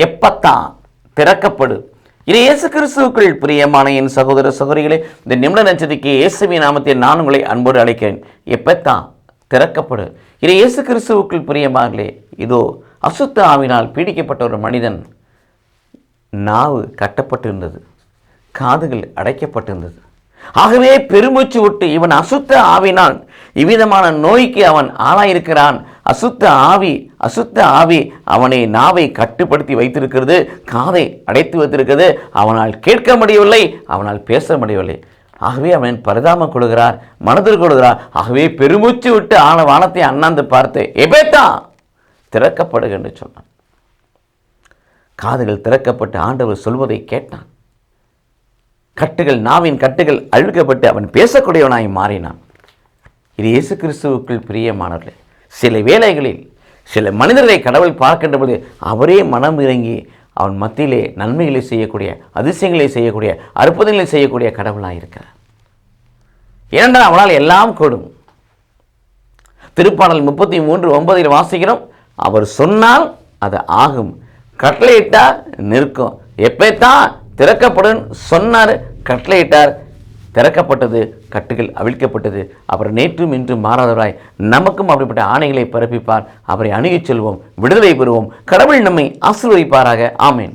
எப்பத்தா திறக்கப்படு. இது இயேசு கிறிஸ்துவுக்குள் பிரியமான என் சகோதர சகோதரிகளே, இந்த நிமிட நட்சத்திரக்கு இயேசுவின் நாமத்தில் நான் உங்களை அன்போடு அழைக்கிறேன். எப்பத்தா திறக்கப்படு. இது இயேசு கிறிஸ்துவுக்குள் பிரியமாகலே, இதோ அசுத்த ஆவினால் பீடிக்கப்பட்ட ஒரு மனிதன் நாவு கட்டப்பட்டிருந்தது, காதுகள் அடைக்கப்பட்டிருந்தது. ஆகவே பெருமூச்சு விட்டு இவன் அசுத்த ஆவினால் இவ்விதமான நோய்க்கு அவன் ஆளாயிருக்கிறான். அசுத்த ஆவி அவனை நாவை கட்டுப்படுத்தி வைத்திருக்கிறது, காதை அடைத்து வைத்திருக்கிறது. அவனால் கேட்க முடியவில்லை, அவனால் பேச முடியவில்லை. ஆகவே அவன் பரிதாபம் கொள்கிறார், மனதில் கொள்கிறார். ஆகவே பெருமூச்சு விட்டு வானத்தை அண்ணாந்து பார்த்து எபேத்தா திறக்கப்படுக என்று சொன்னான். காதுகள் திறக்கப்பட்டு ஆண்டவர் சொல்வதை கேட்டான். நாவின் கட்டுகள் அழுக்கப்பட்டு அவன் பேசக்கூடியவனாய் மாறினான். இது இயேசு கிறிஸ்துவுக்குள் பிரியமானவர்களே, சில வேளைகளில் சில மனிதர்களை கடவுள் பார்க்கின்ற போது அவரே மனம் இறங்கி அவன் மத்தியிலே நன்மைகளை செய்யக்கூடிய, அதிசயங்களை செய்யக்கூடிய, அற்புதங்களை செய்யக்கூடிய கடவுளாக இருக்கிறார். ஏனென்றால் அவனால் எல்லாம் கூடும். திருப்பாடல் 33:9 வாசிக்கிறோம், அவர் சொன்னால் அது ஆகும், கட்டளையிட்டார் நிற்கும். எப்பத்தான் திறக்கப்படும் சொன்னார், கட்டளையிட்டார், திறக்கப்பட்டது, கட்டுகள் அவிழ்க்கப்பட்டது. அவர் நேற்றும் இன்றும் மாறாதவராய் நமக்கும் அப்படிப்பட்ட ஆணைகளை பிறப்பிப்பார். அவரை அணுகிச் செல்வோம், விடுதலை பெறுவோம். கடவுள் நம்மை ஆசீர்வதிப்பாராக. ஆமேன்.